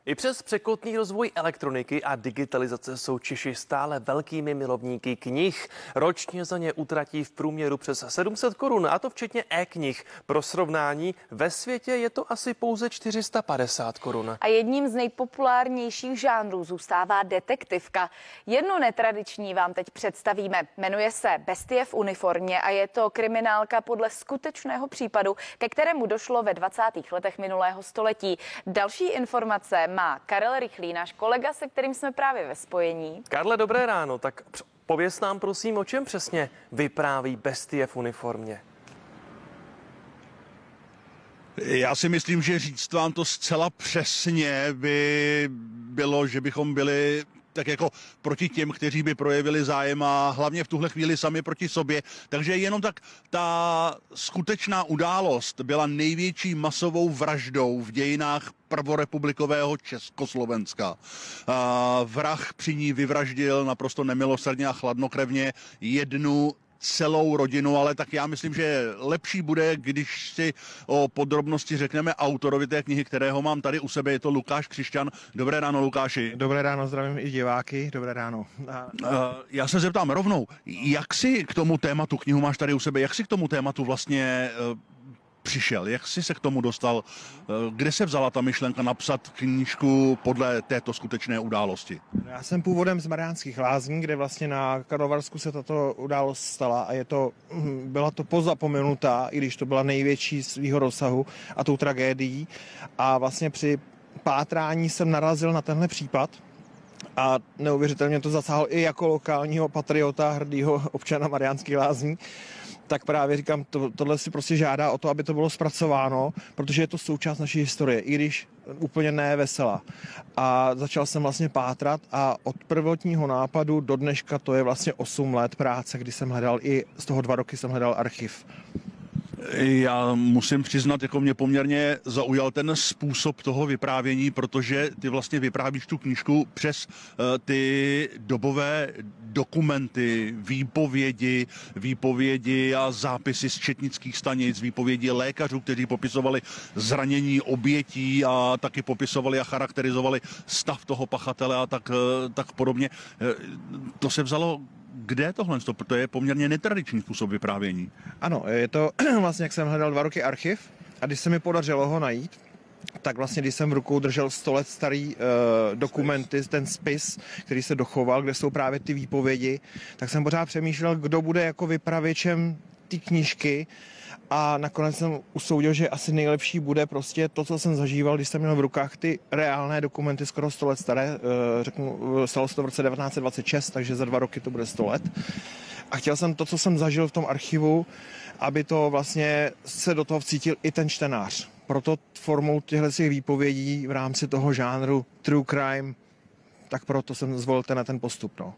I přes překotný rozvoj elektroniky a digitalizace jsou Češi stále velkými milovníky knih. Ročně za ně utratí v průměru přes 700 korun, a to včetně e-knih. Pro srovnání, ve světě je to asi pouze 450 korun. A jedním z nejpopulárnějších žánrů zůstává detektivka. Jednu netradiční vám teď představíme. Jmenuje se Bestie v uniformě a je to kriminálka podle skutečného případu, ke kterému došlo ve 20. letech minulého století. Další informace má Karel Rychlý, náš kolega, se kterým jsme právě ve spojení. Karle, dobré ráno. Tak pověz nám prosím, o čem přesně vypráví Bestie v uniformě. Já si myslím, že říct vám to zcela přesně by bylo, že bychom byli tak jako proti těm, kteří by projevili zájem, a hlavně v tuhle chvíli sami proti sobě. Takže jenom tak ta skutečná událost byla největší masovou vraždou v dějinách prvorepublikového Československa. Vrah při ní vyvraždil naprosto nemilosrdně a chladnokrevně jednu celou rodinu, ale tak já myslím, že lepší bude, když si o podrobnosti řekneme autorovi té knihy, kterého mám tady u sebe, je to Lukáš Křišťan. Dobré ráno, Lukáši. Dobré ráno, zdravím i diváky, dobré ráno. Já se zeptám rovnou, jak si k tomu tématu, knihu máš tady u sebe, jak si k tomu tématu vlastně přišel, jak jsi se k tomu dostal, kde se vzala ta myšlenka napsat knížku podle této skutečné události? Já jsem původem z Mariánských Lázní, kde vlastně na Karlovarsku se tato událost stala a byla to pozapomenutá, i když to byla největší svýho rozsahu a tou tragédií. A vlastně při pátrání jsem narazil na tenhle případ a neuvěřitelně to zasáhlo i jako lokálního patriota, hrdýho občana Mariánských Lázní. Tak právě říkám, tohle si prostě žádá o to, aby to bylo zpracováno, protože je to součást naší historie, i když úplně ne veselá. A začal jsem vlastně pátrat a od prvotního nápadu do dneška to je vlastně 8 let práce, kdy jsem hledal, i z toho 2 roky jsem hledal archiv. Já musím přiznat, jako mě poměrně zaujal ten způsob toho vyprávění, protože ty vlastně vyprávíš tu knížku přes ty dobové dokumenty, výpovědi a zápisy z četnických stanic, výpovědi lékařů, kteří popisovali zranění obětí a taky popisovali a charakterizovali stav toho pachatele a tak podobně. To se vzalo kde tohle? To je poměrně netradiční způsob vyprávění. Ano, je to vlastně, jak jsem hledal 2 roky archiv a když se mi podařilo ho najít, tak vlastně, když jsem v rukou držel 100 let starý dokumenty, ten spis, který se dochoval, kde jsou právě ty výpovědi, tak jsem pořád přemýšlel, kdo bude jako vypravěčem ty knížky. A nakonec jsem usoudil, že asi nejlepší bude prostě to, co jsem zažíval, když jsem měl v rukách ty reálné dokumenty, skoro 100 let staré, stalo se to v roce 1926, takže za 2 roky to bude 100 let. A chtěl jsem to, co jsem zažil v tom archivu, aby to vlastně se do toho vcítil i ten čtenář. Proto formou těchto výpovědí v rámci toho žánru true crime, tak proto jsem zvolil ten postup. No.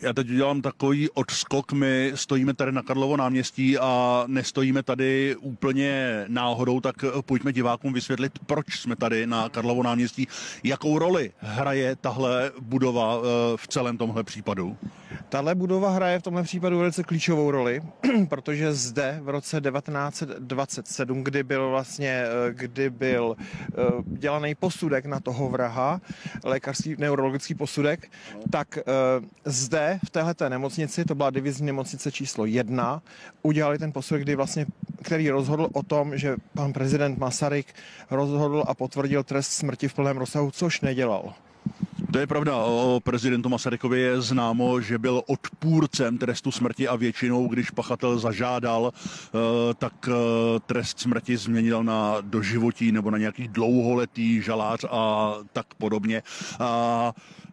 Já teď udělám takový odskok. My stojíme tady na Karlovo náměstí a nestojíme tady úplně náhodou, tak pojďme divákům vysvětlit, proč jsme tady na Karlovo náměstí. Jakou roli hraje tahle budova v celém tomhle případu? Tahle budova hraje v tomhle případu velice klíčovou roli, protože zde v roce 1927, kdy byl dělaný posudek na toho vraha, lékařský neurologický posudek, tak zde v téhleté nemocnici, to byla divizní nemocnice číslo 1, udělali ten posudek, který rozhodl o tom, že pan prezident Masaryk rozhodl a potvrdil trest smrti v plném rozsahu, což nedělal. To je pravda, o prezidentu Masarykovi je známo, že byl odpůrcem trestu smrti a většinou, když pachatel zažádal, tak trest smrti změnil na doživotí nebo na nějaký dlouholetý žalář a tak podobně.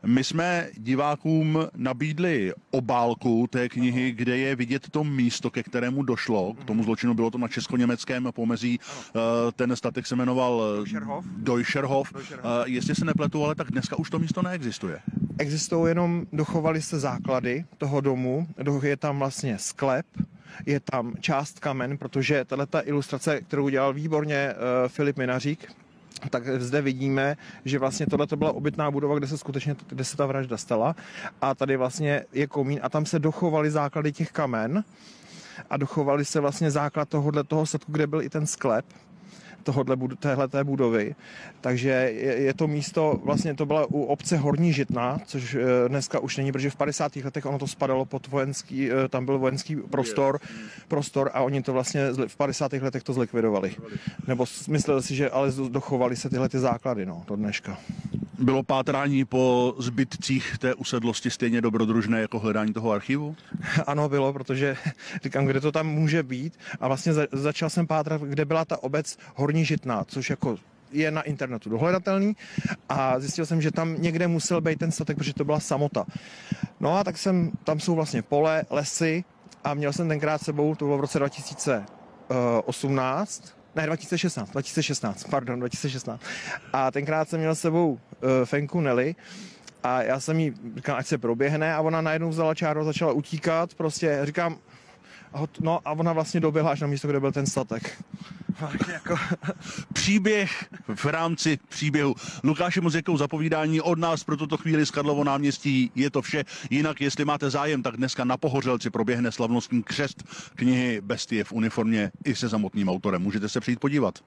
My jsme divákům nabídli obálku té knihy, kde je vidět to místo, ke kterému došlo. K tomu zločinu bylo to na česko-německém pomezí. Ten statek se jmenoval Deutscherhof. Jestli se nepletu, ale tak dneska už to místo neexistuje. Existují dochovaly se základy toho domu, je tam vlastně sklep, je tam část kamen, protože tato ilustrace, kterou udělal výborně Filip Minařík, tak zde vidíme, že vlastně tohle byla obytná budova, kde se ta vražda stala, a tady vlastně je komín a tam se dochovaly základy těch kamen a dochovaly se vlastně základ toho statku, kde byl i ten sklep. téhleté budovy. Takže je to místo, vlastně to byla u obce Horní Žitná, což dneska už není, protože v 50. letech ono to spadalo pod vojenský, tam byl vojenský prostor a oni to vlastně v 50. letech to zlikvidovali. Nebo mysleli si, že ale dochovali se tyhle ty základy, no, do dneška. Bylo pátrání po zbytcích té usedlosti stejně dobrodružné jako hledání toho archivu? Ano, bylo, protože říkám, kde to tam může být a vlastně začal jsem pátrat, kde byla ta obec Horní Žitná, což jako je na internetu dohledatelný a zjistil jsem, že tam někde musel být ten statek, protože to byla samota. No a tak tam jsou vlastně pole, lesy a měl jsem tenkrát sebou, to bylo v roce 2016. A tenkrát jsem měl s sebou fenku Nelly a já jsem jí říkal, ať se proběhne a ona najednou vzala čáru a začala utíkat, prostě říkám, no a ona vlastně doběhla až na místo, kde byl ten statek. Příběh v rámci příběhu. Lukáši, moc děkuju za povídání od nás pro tuto chvíli z Karlovo náměstí. Je to vše. Jinak, jestli máte zájem, tak dneska na Pohořelci proběhne slavnostní křest knihy Bestie v uniformě i se samotným autorem. Můžete se přijít podívat.